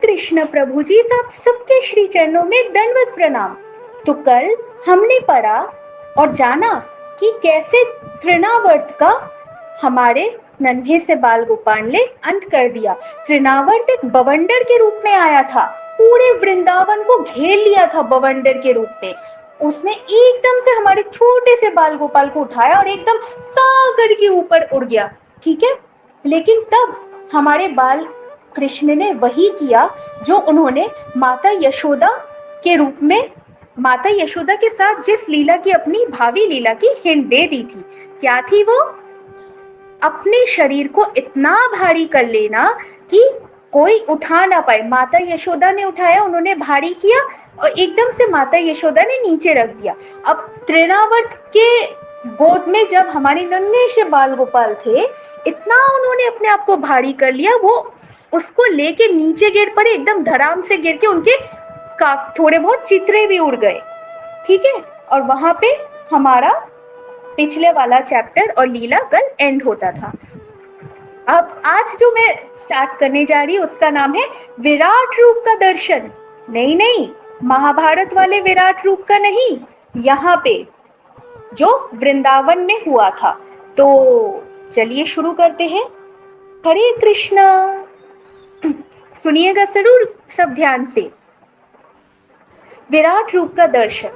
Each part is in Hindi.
कृष्ण प्रभु जी, सब सबके श्री चरणों में दंडवत प्रणाम। तो कल हमने पढ़ा और जाना कि कैसे तृणावर्त का हमारे नन्हे से बाल गोपाल ने अंत कर दिया। तृणावर्त एक बवंडर के रूप में आया था, पूरे वृंदावन को घेर लिया था बवंडर के रूप में। उसने एकदम से हमारे छोटे से बाल गोपाल को उठाया और एकदम सागर के ऊपर उड़ गया, ठीक है। लेकिन तब हमारे बाल कृष्ण ने वही किया जो उन्होंने माता यशोदा के रूप में, माता यशोदा के साथ जिस लीला की, अपनी भावी लीला की हिंट दे दी थी। क्या थी वो? अपने शरीर को इतना भारी कर लेना कि कोई उठा ना पाए। माता यशोदा ने उठाया, उन्होंने भारी किया और एकदम से माता यशोदा ने नीचे रख दिया। अब तृणावर्त के गोद में जब हमारे नन्हे से बाल गोपाल थे, इतना उन्होंने अपने आप को भारी कर लिया, वो उसको लेके नीचे गिर पड़े, एकदम धड़ाम से गिर के उनके थोड़े बहुत चित्रे भी उड़ गए, ठीक है। और वहां पे हमारा पिछले वाला चैप्टर और लीला कल एंड होता था। अब आज जो मैं स्टार्ट करने जा रही हूँ उसका नाम है विराट रूप का दर्शन। नहीं नहीं, महाभारत वाले विराट रूप का नहीं, यहाँ पे जो वृंदावन में हुआ था। तो चलिए शुरू करते हैं। हरे कृष्णा। सुनिएगा जरूर सब ध्यान से। विराट रूप का दर्शन।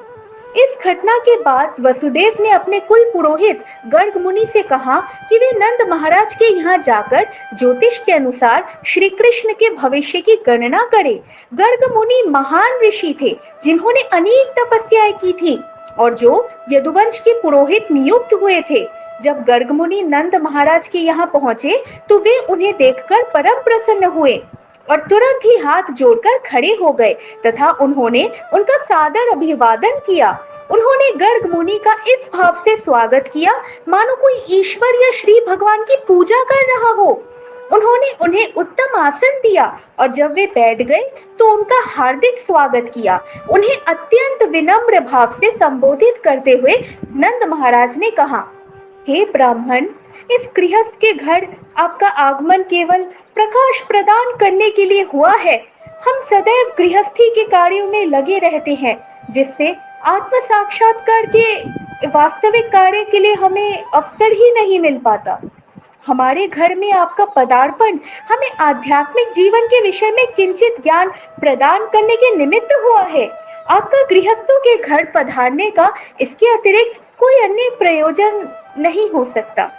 इस घटना के बाद वसुदेव ने अपने कुल पुरोहित गर्ग मुनि से कहा कि वे नंद महाराज के यहाँ जाकर ज्योतिष के अनुसार श्री कृष्ण के भविष्य की गणना करें। गर्ग मुनि महान ऋषि थे जिन्होंने अनेक तपस्याएं की थी और जो यदुवंश के पुरोहित नियुक्त हुए थे। जब गर्ग मुनि नंद महाराज के यहाँ पहुंचे तो वे उन्हें देखकर परम प्रसन्न हुए और तुरंत ही हाथ जोड़कर खड़े हो गए तथा उन्होंने उनका सादर अभिवादन किया। उन्होंने गर्ग मुनि का इस भाव से स्वागत किया मानो कोई ईश्वर या श्री भगवान की पूजा कर रहा हो। उन्होंने उन्हें उत्तम आसन दिया और जब वे बैठ गए तो उनका हार्दिक स्वागत किया। उन्हें अत्यंत विनम्र भाव से संबोधित करते हुए नंद महाराज ने कहा, हे ब्राह्मण, इस गृहस्थ के घर आपका आगमन केवल प्रकाश प्रदान करने के लिए हुआ है। हम सदैव गृहस्थी के कार्यों में लगे रहते हैं जिससे आत्म साक्षात्कार के वास्तविक कार्य के लिए हमें अवसर ही नहीं मिल पाता। हमारे घर में आपका पदार्पण हमें आध्यात्मिक जीवन के विषय में किंचित ज्ञान प्रदान करने के निमित्त हुआ है। आपका गृहस्थों के घर पधारने का इसके अतिरिक्त कोई अन्य प्रयोजन नहीं हो सकता।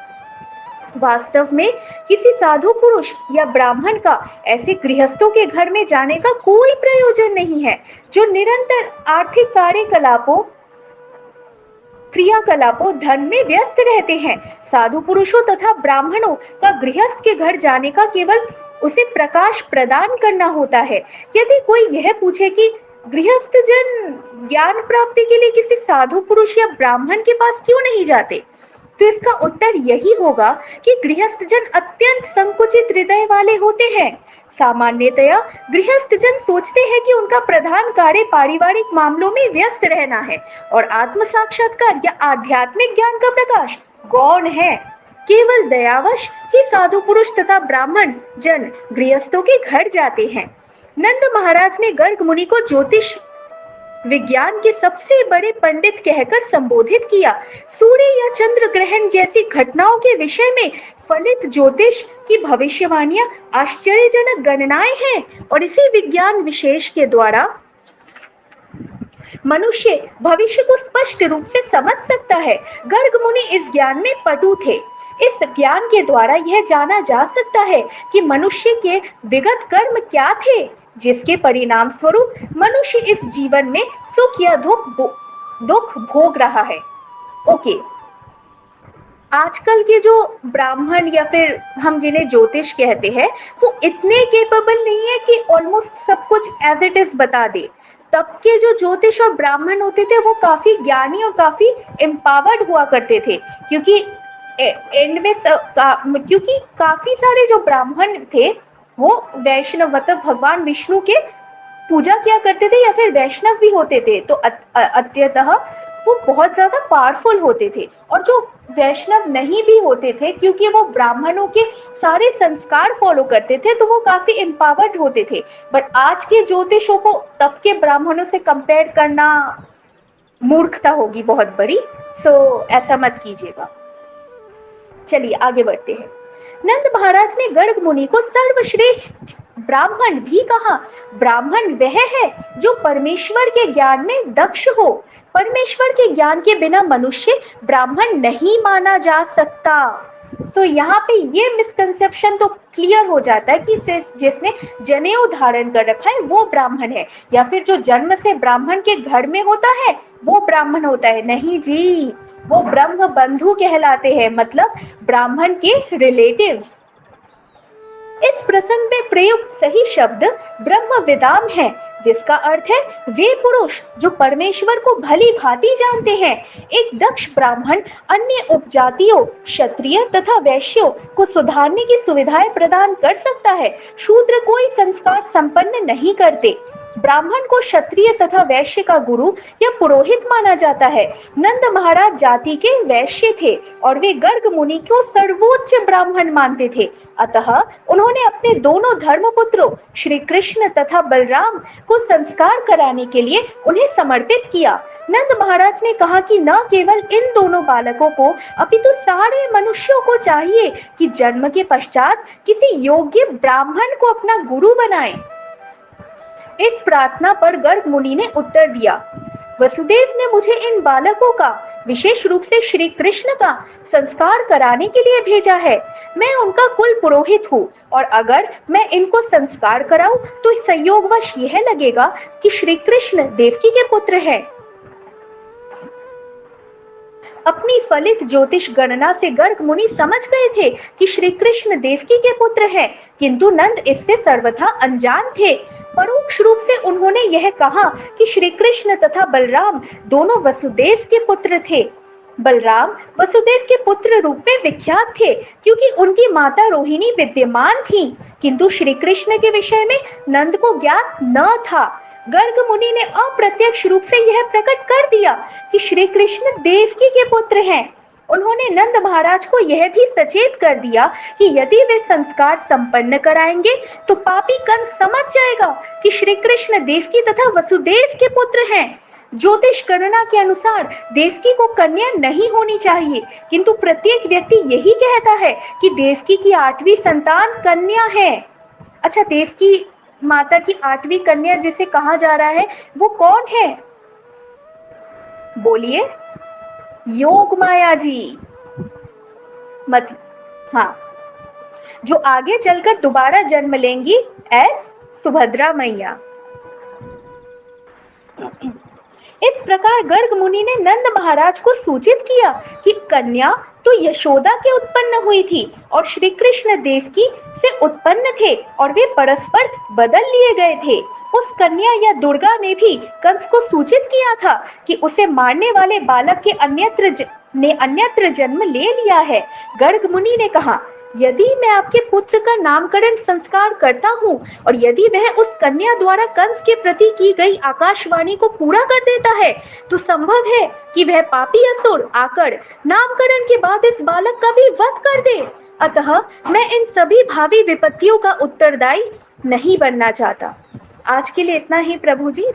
वास्तव में किसी साधु पुरुष या ब्राह्मण का ऐसे गृहस्थों के घर में जाने का कोई प्रयोजन नहीं है जो निरंतर आर्थिक क्रियाकलापों धन में व्यस्त रहते हैं। साधु पुरुषों तथा ब्राह्मणों का गृहस्थ के घर जाने का केवल उसे प्रकाश प्रदान करना होता है। यदि कोई यह पूछे कि गृहस्थ जन ज्ञान प्राप्ति के लिए किसी साधु पुरुष या ब्राह्मण के पास क्यों नहीं जाते, तो इसका उत्तर यही होगा कि गृहस्थ जन अत्यंत संकुचित हृदय वाले होते हैं। सामान्यतया गृहस्थ जन सोचते हैं कि उनका प्रधान कार्य पारिवारिक मामलों में व्यस्त रहना है और आत्म साक्षात्कार या आध्यात्मिक ज्ञान का प्रकाश गौण है। केवल दयावश ही साधु पुरुष तथा ब्राह्मण जन गृहस्थों के घर जाते हैं। नंद महाराज ने गर्ग मुनि को ज्योतिष विज्ञान के सबसे बड़े पंडित कहकर संबोधित किया। सूर्य या चंद्र ग्रहण जैसी घटनाओं के विषय में फलित ज्योतिष की भविष्यवाणियां आश्चर्यजनक गणनाएं हैं और इसी विज्ञान विशेष के द्वारा मनुष्य भविष्य को स्पष्ट रूप से समझ सकता है। गर्ग मुनि इस ज्ञान में पटु थे। इस ज्ञान के द्वारा यह जाना जा सकता है कि मनुष्य के विगत कर्म क्या थे जिसके परिणाम स्वरूप मनुष्य इस जीवन में सुख या दुख भोग रहा है। ओके, आजकल के जो ब्राह्मण या फिर हम जिन्हें ज्योतिष कहते हैं वो इतने केपेबल नहीं है कि ऑलमोस्ट सब कुछ एज इट इज बता दे। तब के जो ज्योतिष और ब्राह्मण होते थे वो काफी ज्ञानी और काफी एम्पावर्ड हुआ करते थे, क्योंकि एंड में क्योंकि काफी सारे जो ब्राह्मण थे वो वैष्णव मतलब भगवान विष्णु के पूजा किया करते थे या फिर वैष्णव भी होते थे। तो अत्यतः वो बहुत ज्यादा पावरफुल होते थे, और जो वैष्णव नहीं भी होते थे, क्योंकि वो ब्राह्मणों के सारे संस्कार फॉलो करते थे, तो वो काफी एम्पावर्ड होते थे। बट आज के ज्योतिषों को तब के ब्राह्मणों से कंपेयर करना मूर्खता होगी बहुत बड़ी, सो ऐसा मत कीजिएगा। चलिए आगे बढ़ते हैं। नंद महाराज ने गर्ग मुनि को सर्वश्रेष्ठ ब्राह्मण भी कहा। ब्राह्मण वह है जो परमेश्वर के ज्ञान में दक्ष हो। परमेश्वर के ज्ञान के बिना मनुष्य ब्राह्मण नहीं माना जा सकता। तो यहाँ पे ये मिसकंसेप्शन तो क्लियर हो जाता है कि जिसने जनेऊ धारण कर रखा है वो ब्राह्मण है, या फिर जो जन्म से ब्राह्मण के घर में होता है वो ब्राह्मण होता है। नहीं जी, वो ब्रह्म बंधु कहलाते हैं, मतलब ब्राह्मण के रिलेटिव्स। इस प्रसंग में प्रयुक्त सही शब्द ब्रह्म विदाम है, जिसका अर्थ है वे पुरुष जो परमेश्वर को भली भांति जानते हैं। एक दक्ष ब्राह्मण अन्य उपजातियों, क्षत्रिय तथा वैश्यों को सुधारने की सुविधाएं प्रदान कर सकता है। शूद्र कोई संस्कार संपन्न नहीं करते। ब्राह्मण को क्षत्रिय तथा वैश्य का गुरु या पुरोहित माना जाता है। नंद महाराज जाति के वैश्य थे और वे गर्ग मुनि को सर्वोच्च ब्राह्मण मानते थे। अतः उन्होंने अपने दोनों धर्मपुत्रों श्री कृष्ण तथा बलराम को संस्कार कराने के लिए उन्हें समर्पित किया। नंद महाराज ने कहा कि न केवल इन दोनों बालकों को अपितु सारे मनुष्यों को चाहिए कि जन्म के पश्चात किसी योग्य ब्राह्मण को अपना गुरु बनाएं। इस प्रार्थना पर गर्ग मुनि ने उत्तर दिया, वसुदेव ने मुझे इन बालकों का, विशेष रूप से श्री कृष्ण का संस्कार कराने के लिए भेजा है। मैं उनका कुल पुरोहित हूँ, और अगर मैं इनको संस्कार कराऊं तो संयोगवश यह लगेगा कि श्री कृष्ण देवकी के पुत्र हैं। अपनी फलित ज्योतिष गणना से गर्ग मुनि समझ गए थे कि श्री कृष्ण देवकी के पुत्र हैं, किंतु नंद इससे सर्वथा अनजान थे। परोक्ष रूप से उन्होंने यह कहा कि श्री कृष्ण तथा बलराम दोनों वसुदेव के पुत्र थे। बलराम वसुदेव के पुत्र रूप में विख्यात थे, क्योंकि उनकी माता रोहिणी विद्यमान थी, किंतु श्री कृष्ण के विषय में नंद को ज्ञात न था। गर्ग मुनि ने अप्रत्यक्ष रूप से यह प्रकट कर दिया कि श्री कृष्ण देवकी के पुत्र हैं। उन्होंने नंद महाराज को यह भी सचेत कर दिया कि यदि वे संस्कार संपन्न कराएंगे तो पापी कंस समझ जाएगा कि श्री कृष्ण देवकी तथा वसुदेव के पुत्र हैं। ज्योतिष गणना के अनुसार देवकी को कन्या नहीं होनी चाहिए, किंतु प्रत्येक व्यक्ति यही कहता है कि देवकी की 8वीं संतान कन्या है। अच्छा, देवकी माता की 8वीं कन्या जिसे कहा जा रहा है वो कौन है? बोलिए। योग माया जी। हाँ, जो आगे चलकर दोबारा जन्म लेंगी एस सुभद्रा मैया। इस प्रकार गर्ग मुनि ने नंद महाराज को सूचित किया कि कन्या तो यशोदा के उत्पन्न हुई थी और श्री कृष्ण देवकी से उत्पन्न थे, और वे परस्पर बदल लिए गए थे। उस कन्या या दुर्गा ने भी कंस को सूचित किया था कि उसे मारने वाले बालक के अन्यत्र जन्म ले लिया है। गर्ग मुनि ने कहा, यदि मैं आपके पुत्र का नामकरण संस्कार करता हूँ और यदि वह उस कन्या द्वारा कंस के प्रति की गई आकाशवाणी को पूरा कर देता है, तो संभव है कि वह पापी असुर आकर नामकरण के बाद इस बालक का भी वध कर दे। अतः मैं इन सभी भावी विपत्तियों का उत्तरदायी नहीं बनना चाहता। आज के लिए इतना ही प्रभु जी।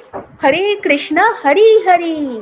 हरे कृष्णा हरि हरि।